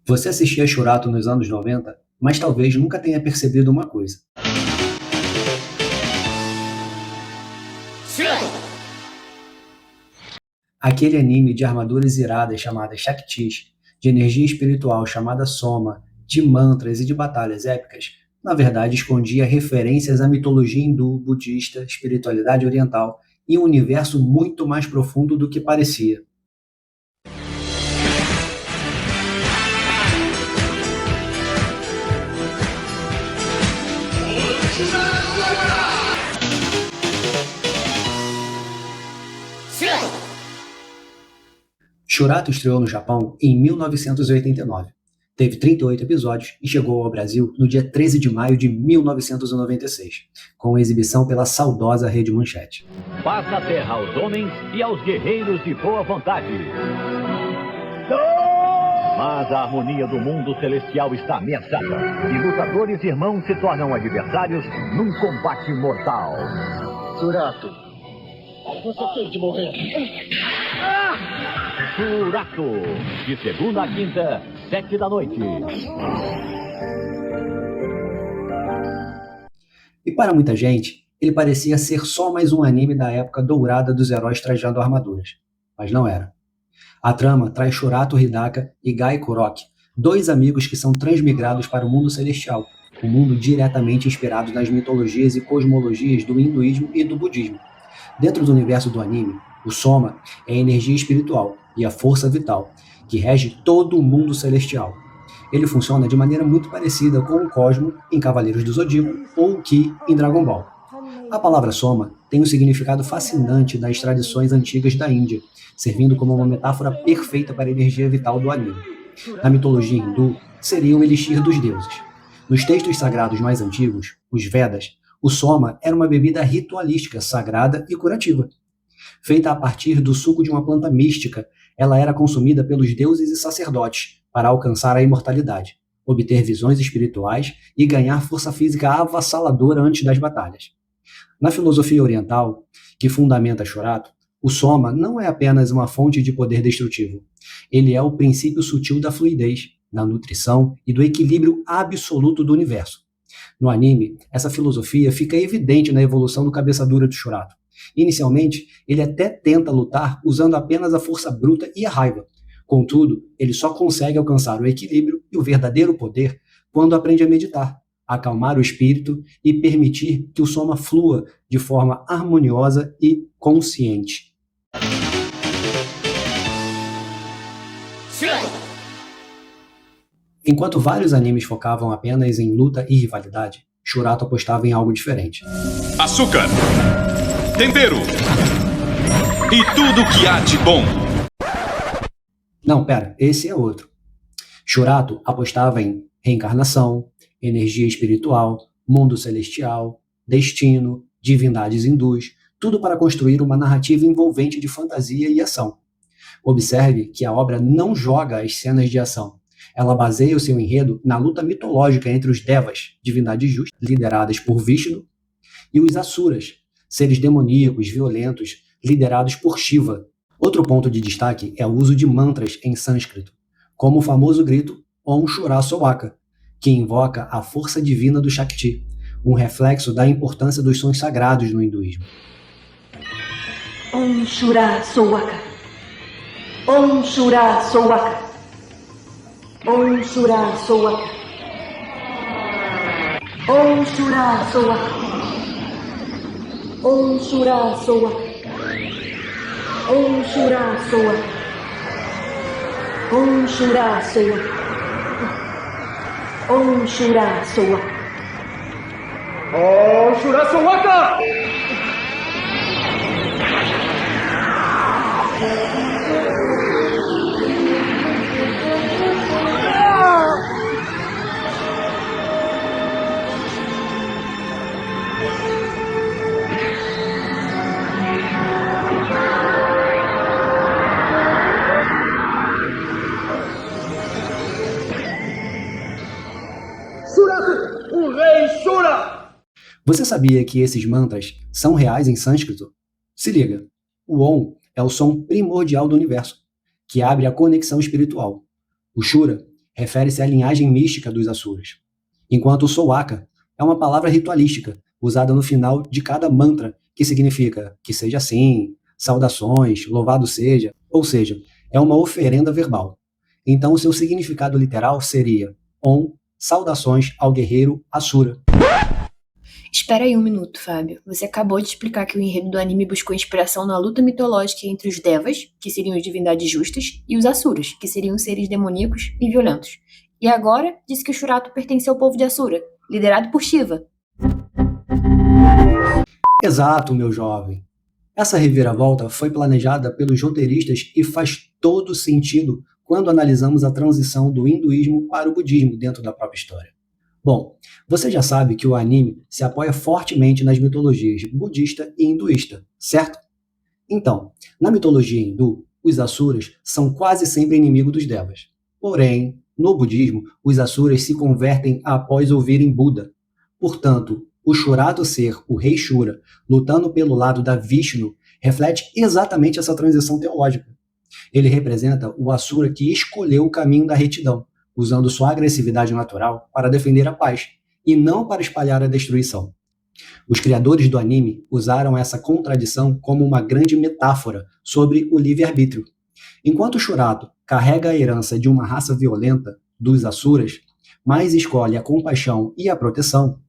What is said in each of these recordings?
Você assistia Churato nos anos 90, mas talvez nunca tenha percebido uma coisa. Aquele anime de armaduras iradas chamada Shaktis, de energia espiritual chamada Soma, de mantras e de batalhas épicas, na verdade escondia referências à mitologia hindu, budista, espiritualidade oriental e um universo muito mais profundo do que parecia. Churato estreou no Japão em 1989. Teve 38 episódios e chegou ao Brasil no dia 13 de maio de 1996, com exibição pela saudosa Rede Manchete. Paz na terra aos homens e aos guerreiros de boa vontade. Mas a harmonia do mundo celestial está ameaçada e lutadores irmãos se tornam adversários num combate mortal. Churato, você tem de morrer. Churato, de segunda a quinta, 7 da noite. E para muita gente, ele parecia ser só mais um anime da época dourada dos heróis trajando armaduras. Mas não era. A trama traz Churato Hidaka e Gai Kuroki, dois amigos que são transmigrados para o mundo celestial, um mundo diretamente inspirado nas mitologias e cosmologias do hinduísmo e do budismo. Dentro do universo do anime, o Soma é a energia espiritual e a força vital, que rege todo o mundo celestial. Ele funciona de maneira muito parecida com o Cosmo em Cavaleiros do Zodíaco ou o Ki em Dragon Ball. A palavra Soma tem um significado fascinante nas tradições antigas da Índia, servindo como uma metáfora perfeita para a energia vital do anime. Na mitologia hindu, seria o elixir dos deuses. Nos textos sagrados mais antigos, os Vedas, o Soma era uma bebida ritualística, sagrada e curativa. Feita a partir do suco de uma planta mística, ela era consumida pelos deuses e sacerdotes para alcançar a imortalidade, obter visões espirituais e ganhar força física avassaladora antes das batalhas. Na filosofia oriental, que fundamenta Churato, o Soma não é apenas uma fonte de poder destrutivo. Ele é o princípio sutil da fluidez, da nutrição e do equilíbrio absoluto do universo. No anime, essa filosofia fica evidente na evolução do cabeça dura de Churato. Inicialmente, ele até tenta lutar usando apenas a força bruta e a raiva. Contudo, ele só consegue alcançar o equilíbrio e o verdadeiro poder quando aprende a meditar, acalmar o espírito e permitir que o Soma flua de forma harmoniosa e consciente. Enquanto vários animes focavam apenas em luta e rivalidade, Churato apostava em algo diferente. Açúcar, tempero e tudo que há de bom. Não, pera, esse é outro. Churato apostava em reencarnação, energia espiritual, mundo celestial, destino, divindades hindus, tudo para construir uma narrativa envolvente de fantasia e ação. Observe que a obra não joga as cenas de ação. Ela baseia o seu enredo na luta mitológica entre os Devas, divindades justas, lideradas por Vishnu, e os Asuras, seres demoníacos, violentos, liderados por Shiva. Outro ponto de destaque é o uso de mantras em sânscrito, como o famoso grito Om Shura Sowaka, que invoca a força divina do Shakti, um reflexo da importância dos sons sagrados no hinduísmo. Om Shura Sowaka. Om Shura Sowaka. Om Shura Sowaka. Om Shura Sowaka. Om Shura Sowaka. Om Shura Sowaka. Om Shura Sowaka. Om Shura Sowaka. Om Shura Sowaka! Churato, o rei Shura! Você sabia que esses mantras são reais em sânscrito? Se liga, o Om é o som primordial do universo, que abre a conexão espiritual. O Shura refere-se à linhagem mística dos Asuras, enquanto o Soaka é uma palavra ritualística usada no final de cada mantra, que significa que seja assim, saudações, louvado seja, ou seja, é uma oferenda verbal. Então o seu significado literal seria Om, saudações ao guerreiro Asura. Espera aí um minuto, Fábio. Você acabou de explicar que o enredo do anime buscou inspiração na luta mitológica entre os Devas, que seriam as divindades justas, e os Asuras, que seriam seres demoníacos e violentos. E agora disse que o Shurato pertence ao povo de Asura, liderado por Shiva. Exato, meu jovem. Essa reviravolta foi planejada pelos roteiristas e faz todo sentido quando analisamos a transição do hinduísmo para o budismo dentro da própria história. Bom, você já sabe que o anime se apoia fortemente nas mitologias budista e hinduísta, certo? Então, na mitologia hindu, os Asuras são quase sempre inimigos dos Devas. Porém, no budismo, os Asuras se convertem após ouvirem Buda. Portanto, o Shurato ser o rei Shura lutando pelo lado da Vishnu reflete exatamente essa transição teológica. Ele representa o Asura que escolheu o caminho da retidão, usando sua agressividade natural para defender a paz, e não para espalhar a destruição. Os criadores do anime usaram essa contradição como uma grande metáfora sobre o livre-arbítrio. Enquanto Shurato carrega a herança de uma raça violenta, dos Asuras, mas escolhe a compaixão e a proteção,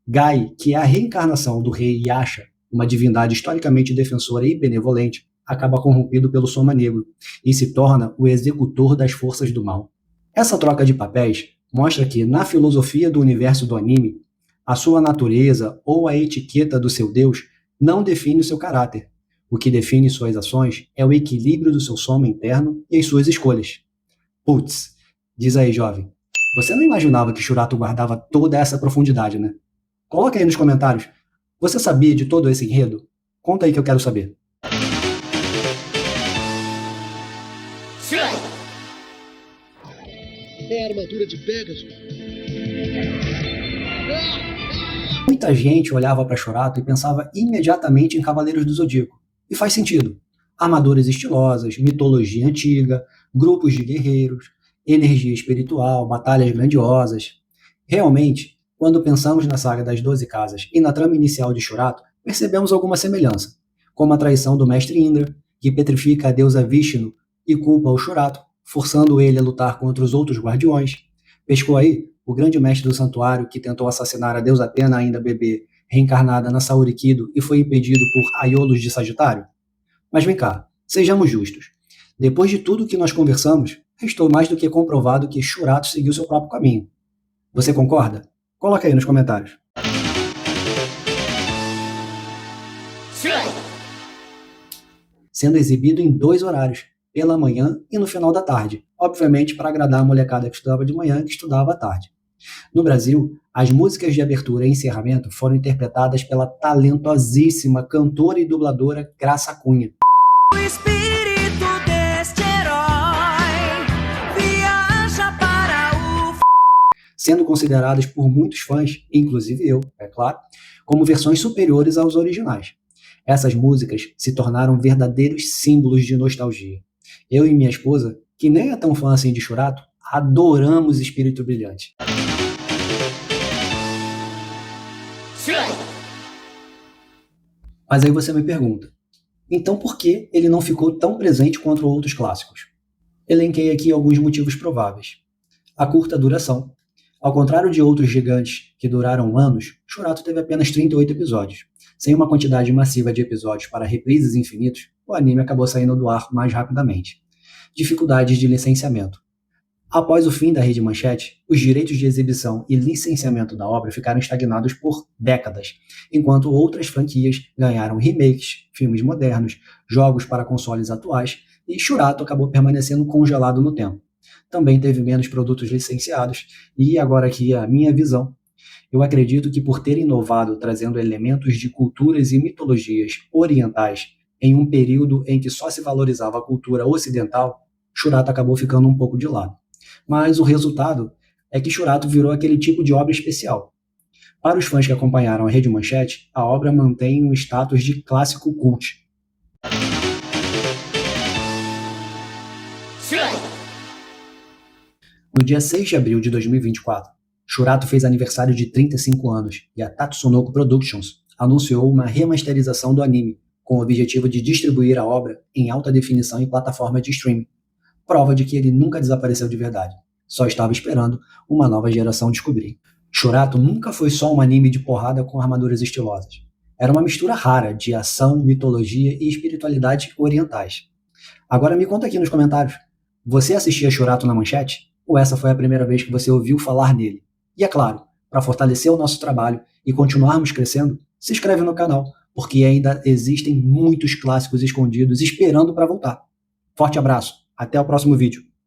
Gai, que é a reencarnação do rei Yasha, uma divindade historicamente defensora e benevolente, acaba corrompido pelo Soma Negro e se torna o executor das forças do mal. Essa troca de papéis mostra que, na filosofia do universo do anime, a sua natureza ou a etiqueta do seu deus não define o seu caráter. O que define suas ações é o equilíbrio do seu soma interno e as suas escolhas. Putz, diz aí, jovem, você não imaginava que Shurato guardava toda essa profundidade, né? Coloca aí nos comentários. Você sabia de todo esse enredo? Conta aí que eu quero saber. É a armadura de Pegasus. Muita gente olhava para Shurato e pensava imediatamente em Cavaleiros do Zodíaco. E faz sentido. Armaduras estilosas, mitologia antiga, grupos de guerreiros, energia espiritual, batalhas grandiosas. Realmente, quando pensamos na saga das 12 Casas e na trama inicial de Shurato, percebemos alguma semelhança, como a traição do mestre Indra, que petrifica a deusa Vishnu e culpa o Shurato, forçando ele a lutar contra os outros guardiões. Pescou aí o grande mestre do santuário que tentou assassinar a deusa Atena ainda bebê, reencarnada na Saurikido e foi impedido por Aiolos de Sagitário? Mas vem cá, sejamos justos. Depois de tudo que nós conversamos, restou mais do que comprovado que Shurato seguiu seu próprio caminho. Você concorda? Coloca aí nos comentários. Sendo exibido em 2 horários, pela manhã e no final da tarde, obviamente para agradar a molecada que estudava de manhã e que estudava à tarde. No Brasil, as músicas de abertura e encerramento foram interpretadas pela talentosíssima cantora e dubladora Graça Cunha. O espírito deste herói viaja para o... Sendo consideradas por muitos fãs, inclusive eu, é claro, como versões superiores aos originais. Essas músicas se tornaram verdadeiros símbolos de nostalgia. Eu e minha esposa, que nem é tão fã assim de Shurato, adoramos Espírito Brilhante. Mas aí você me pergunta, então por que ele não ficou tão presente contra outros clássicos? Elenquei aqui alguns motivos prováveis. A curta duração. Ao contrário de outros gigantes que duraram anos, Shurato teve apenas 38 episódios. Sem uma quantidade massiva de episódios para reprises infinitos, o anime acabou saindo do ar mais rapidamente. Dificuldades de licenciamento. Após o fim da Rede Manchete, os direitos de exibição e licenciamento da obra ficaram estagnados por décadas, enquanto outras franquias ganharam remakes, filmes modernos, jogos para consoles atuais, e Shurato acabou permanecendo congelado no tempo. Também teve menos produtos licenciados, e agora aqui a minha visão. Eu acredito que por ter inovado trazendo elementos de culturas e mitologias orientais em um período em que só se valorizava a cultura ocidental, Shurato acabou ficando um pouco de lado. Mas o resultado é que Shurato virou aquele tipo de obra especial. Para os fãs que acompanharam a Rede Manchete, a obra mantém um status de clássico cult. No dia 6 de abril de 2024, Shurato fez aniversário de 35 anos e a Tatsunoko Productions anunciou uma remasterização do anime, com o objetivo de distribuir a obra em alta definição em plataforma de streaming. Prova de que ele nunca desapareceu de verdade, só estava esperando uma nova geração descobrir. Shurato nunca foi só um anime de porrada com armaduras estilosas. Era uma mistura rara de ação, mitologia e espiritualidade orientais. Agora me conta aqui nos comentários, você assistia Shurato na manchete? Ou essa foi a primeira vez que você ouviu falar nele? E é claro, para fortalecer o nosso trabalho e continuarmos crescendo, se inscreve no canal, porque ainda existem muitos clássicos escondidos esperando para voltar. Forte abraço, até o próximo vídeo.